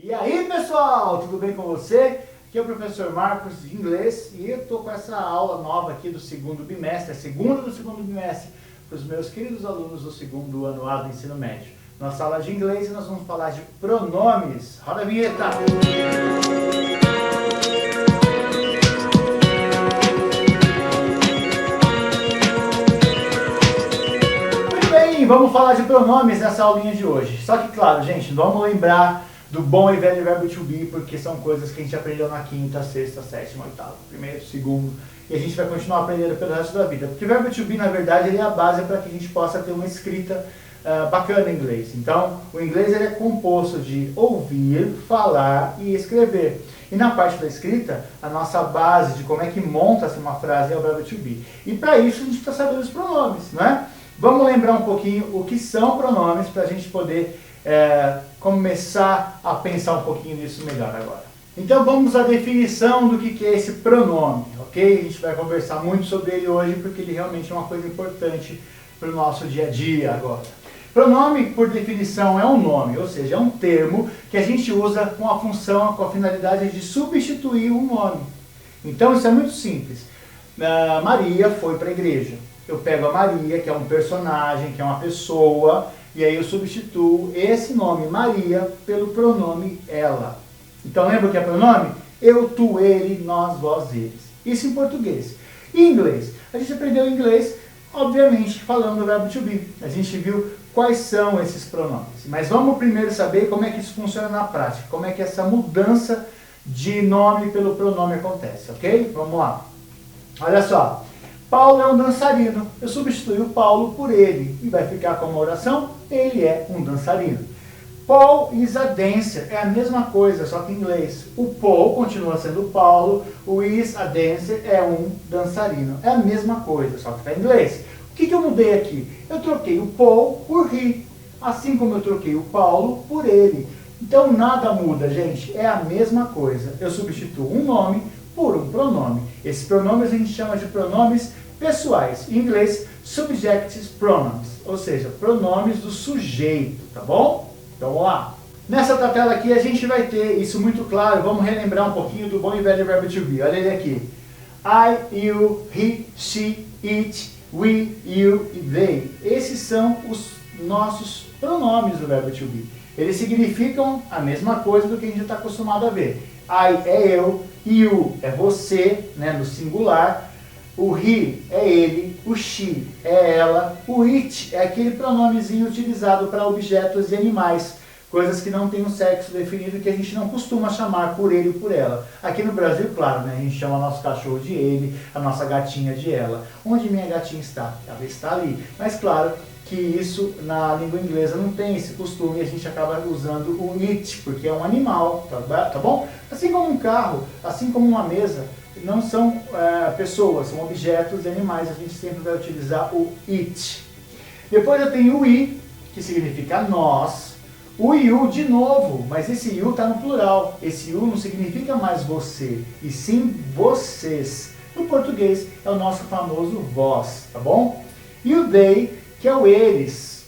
E aí pessoal, tudo bem com você? Aqui é o professor Marcos de inglês e eu estou com essa aula nova aqui do segundo bimestre, a segunda do segundo bimestre, para os meus queridos alunos do segundo ano A do ensino médio. Nossa aula de inglês e nós vamos falar de pronomes. Roda a vinheta! Muito bem, vamos falar de pronomes nessa aulinha de hoje. Só que claro, gente, vamos lembrar do bom e velho verbo to be, porque são coisas que a gente aprendeu na quinta, sexta, sétima, oitava, primeiro, segundo, e a gente vai continuar aprendendo pelo resto da vida. Porque o verbo to be, na verdade, ele é a base para que a gente possa ter uma escrita bacana em inglês. Então, o inglês ele é composto de ouvir, falar e escrever. E na parte da escrita, a nossa base de como é que monta-se uma frase é o verbo to be. E para isso a gente precisa saber os pronomes, né? Vamos lembrar um pouquinho o que são pronomes para a gente poder começar a pensar um pouquinho nisso melhor agora. Então vamos à definição do que é esse pronome, ok? A gente vai conversar muito sobre ele hoje porque ele realmente é uma coisa importante para o nosso dia a dia agora. Pronome, por definição, é um nome, ou seja, é um termo que a gente usa com a função, com a finalidade de substituir um nome. Então isso é muito simples. Maria foi para a igreja. Eu pego a Maria, que é um personagem, que é uma pessoa, e aí eu substituo esse nome Maria pelo pronome ela. Então lembra o que é pronome? Eu, tu, ele, nós, vós, eles. Isso em português. E em inglês? A gente aprendeu inglês, obviamente, falando do verbo to be. A gente viu quais são esses pronomes. Mas vamos primeiro saber como é que isso funciona na prática. Como é que essa mudança de nome pelo pronome acontece, ok? Vamos lá. Olha só. Paulo é um dançarino. Eu substituo o Paulo por ele. E vai ficar como oração, ele é um dançarino. Paul is a dancer. É a mesma coisa, só que em inglês. O Paul continua sendo o Paulo. O is a dancer é um dançarino. É a mesma coisa, só que está em inglês. O que eu mudei aqui? Eu troquei o Paul por he. Assim como eu troquei o Paulo por ele. Então nada muda, gente. É a mesma coisa. Eu substituo um nome por um pronome. Esses pronomes a gente chama de pronomes pessoais. Em inglês, subjective pronouns, ou seja, pronomes do sujeito, tá bom? Então vamos lá. Nessa tela aqui a gente vai ter isso muito claro. Vamos relembrar um pouquinho do bom e velho verbo to be. Olha ele aqui. I, you, he, she, it, we, you e they. Esses são os nossos pronomes do verbo to be. Eles significam a mesma coisa do que a gente está acostumado a ver. I é eu, you é você, né, no singular, o he é ele, o she é ela, o it é aquele pronomezinho utilizado para objetos e animais, coisas que não têm um sexo definido que a gente não costuma chamar por ele e por ela. Aqui no Brasil, claro, né, a gente chama nosso cachorro de ele, a nossa gatinha de ela. Onde minha gatinha está? Ela está ali. Mas claro que isso na língua inglesa não tem esse costume e a gente acaba usando o it, porque é um animal, tá bom? Assim como um carro, assim como uma mesa, não são pessoas, são objetos e animais, a gente sempre vai utilizar o it. Depois eu tenho o I, que significa nós, o you de novo, mas esse you está no plural, esse you não significa mais você, e sim vocês. No português é o nosso famoso vós, tá bom? E o they, que é o eles,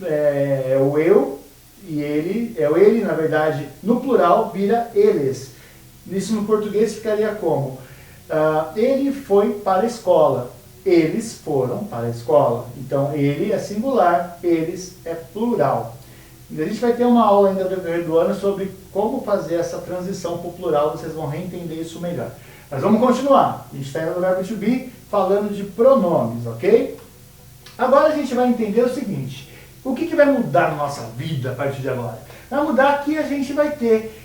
é o eu e ele, é o ele, na verdade, no plural vira eles. Isso no português ficaria como? Ele foi para a escola, eles foram para a escola. Então ele é singular, eles é plural. A gente vai ter uma aula ainda do decorrer do ano sobre como fazer essa transição para o plural, vocês vão reentender isso melhor. Mas vamos continuar. A gente está indo no verbo to be falando de pronomes, ok? Agora a gente vai entender o seguinte, o que vai mudar na nossa vida a partir de agora? Vai mudar que a gente vai ter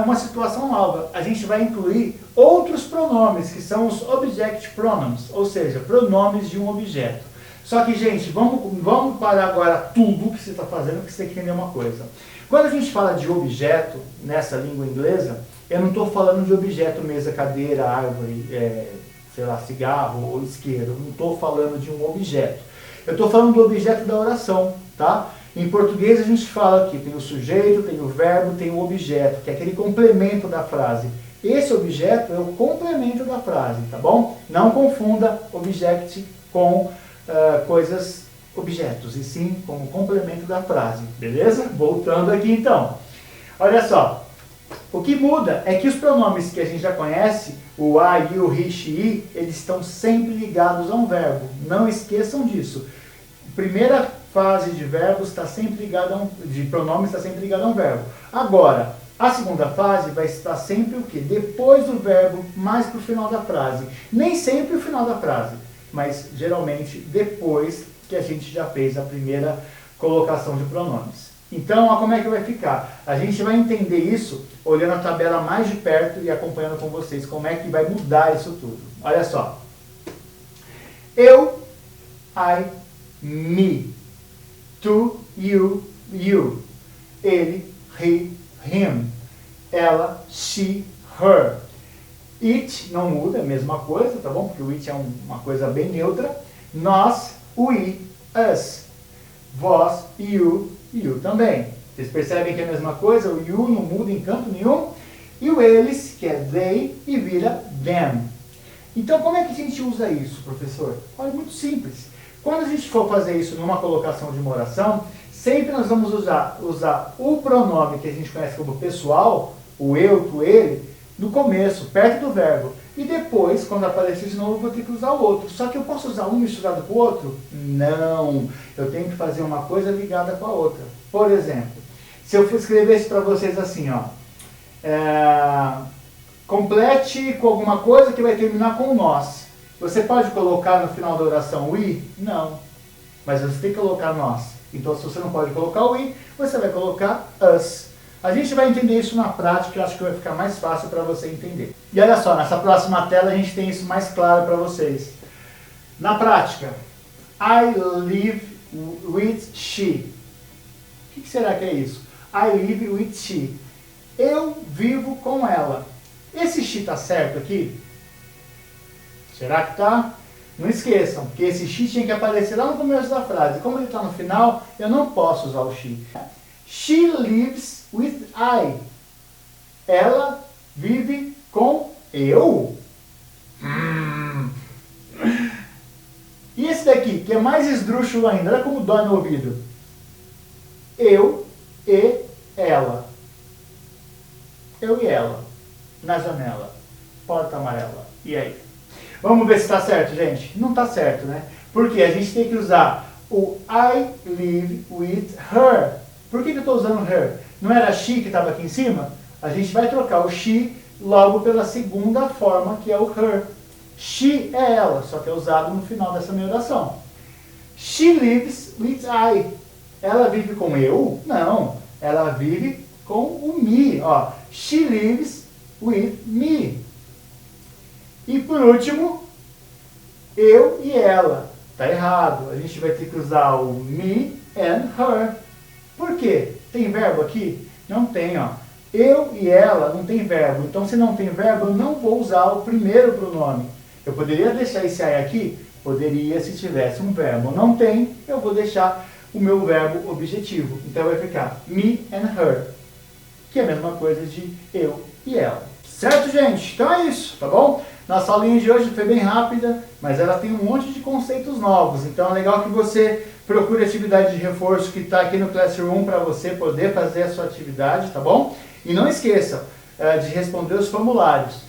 uma situação nova. A gente vai incluir outros pronomes, que são os object pronouns, ou seja, pronomes de um objeto. Só que, gente, vamos parar agora tudo que você está fazendo, porque você tem que entender uma coisa. Quando a gente fala de objeto, nessa língua inglesa, eu não estou falando de objeto, mesa, cadeira, árvore, sei lá, cigarro ou isqueiro. Eu não estou falando de um objeto. Eu estou falando do objeto da oração, tá? Em português a gente fala que tem o sujeito, tem o verbo, tem o objeto, que é aquele complemento da frase. Esse objeto é o complemento da frase, tá bom? Não confunda object com objetos, e sim como complemento da frase, beleza? Voltando aqui então. Olha só, O que muda é que os pronomes que a gente já conhece, o I, you, he, she, it, eles estão sempre ligados a um verbo. Não esqueçam disso. A primeira fase de verbos está sempre ligada de pronomes está sempre ligada a um verbo. Agora, a segunda fase vai estar sempre o quê? Depois do verbo, mais para o final da frase. Nem sempre o final da frase, mas geralmente depois que a gente já fez a primeira colocação de pronomes. Então, ó, como é que vai ficar? A gente vai entender isso olhando a tabela mais de perto e acompanhando com vocês como é que vai mudar isso tudo. Olha só. Eu, I, me. Tu, you, you. Ele, he, him. Ela, she, her. It não muda, é a mesma coisa, tá bom? Porque o it é uma coisa bem neutra. Nós, we, us. Vós, you, you também. Vocês percebem que é a mesma coisa? O you não muda em canto nenhum. E o eles, que é they, e vira them. Então, como é que a gente usa isso, professor? Olha, muito simples. Quando a gente for fazer isso numa colocação de uma oração, sempre nós vamos usar o pronome que a gente conhece como pessoal, o eu, tu, ele, no começo, perto do verbo. E depois, quando aparecer de novo, eu vou ter que usar o outro. Só que eu posso usar um misturado com o outro? Não. Eu tenho que fazer uma coisa ligada com a outra. Por exemplo, se eu escrevesse para vocês assim, ó, complete com alguma coisa que vai terminar com nós. Você pode colocar no final da oração we? Não. Mas você tem que colocar nós. Então, se você não pode colocar o we, você vai colocar us. A gente vai entender isso na prática, eu acho que vai ficar mais fácil para você entender. E olha só, nessa próxima tela a gente tem isso mais claro para vocês. Na prática, I live with she. O que será que é isso? I live with she. Eu vivo com ela. Esse she está certo aqui? Será que está? Não esqueçam, que esse she tinha que aparecer lá no começo da frase. Como ele está no final, eu não posso usar o she. She lives with I. Ela vive com eu. E esse daqui, que é mais esdrúxulo ainda, olha como dói no ouvido. Eu e ela. Eu e ela. Na janela. Porta amarela. E aí? Vamos ver se está certo, gente? Não está certo, né? Porque a gente tem que usar o I live with her. Por que eu estou usando her? Não era she que estava aqui em cima? A gente vai trocar o she logo pela segunda forma, que é o her. She é ela, só que é usado no final dessa minha oração. She lives with I. Ela vive com eu? Não. Ela vive com o me. Ó. She lives with me. E por último, eu e ela. Tá errado. A gente vai ter que usar o me and her. Por quê? Tem verbo aqui? Não tem, ó. Eu e ela não tem verbo. Então, se não tem verbo, eu não vou usar o primeiro pronome. Eu poderia deixar esse I aqui? Poderia se tivesse um verbo. Não tem, eu vou deixar o meu verbo objetivo. Então, vai ficar me and her. Que é a mesma coisa de eu e ela. Certo, gente? Então é isso, tá bom? Nossa aulinha de hoje foi bem rápida, mas ela tem um monte de conceitos novos. Então é legal que você procure a atividade de reforço que está aqui no Classroom para você poder fazer a sua atividade, tá bom? E não esqueça de responder os formulários.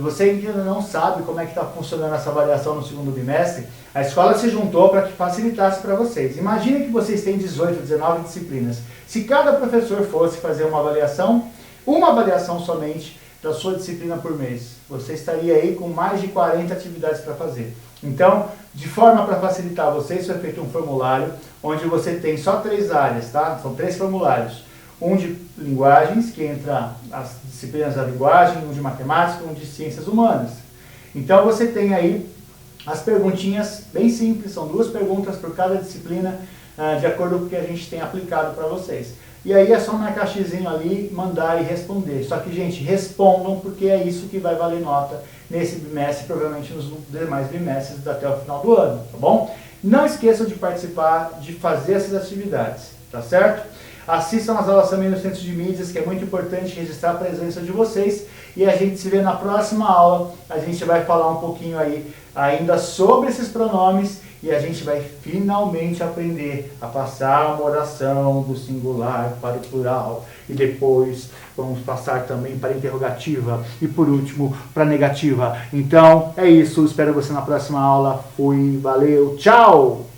Você que ainda não sabe como é que está funcionando essa avaliação no segundo bimestre, a escola se juntou para que facilitasse para vocês. Imagine que vocês têm 18, 19 disciplinas. Se cada professor fosse fazer uma avaliação somente da sua disciplina por mês, você estaria aí com mais de 40 atividades para fazer. Então, de forma para facilitar vocês, foi feito um formulário onde você tem só 3 áreas, tá? São 3 formulários. Um de linguagens, que entra as disciplinas da linguagem, um de matemática, um de ciências humanas. Então você tem aí as perguntinhas bem simples, são 2 perguntas por cada disciplina, de acordo com o que a gente tem aplicado para vocês. E aí é só marcar xizinho ali, mandar e responder. Só que, gente, respondam, porque é isso que vai valer nota nesse bimestre, provavelmente nos demais bimestres até o final do ano, tá bom? Não esqueçam de participar, de fazer essas atividades, tá certo? Assistam as aulas também no Centro de Mídias, que é muito importante registrar a presença de vocês. E a gente se vê na próxima aula. A gente vai falar um pouquinho aí ainda sobre esses pronomes e a gente vai finalmente aprender a passar uma oração do singular para o plural e depois vamos passar também para a interrogativa e por último para a negativa. Então é isso, espero você na próxima aula. Fui, valeu, tchau!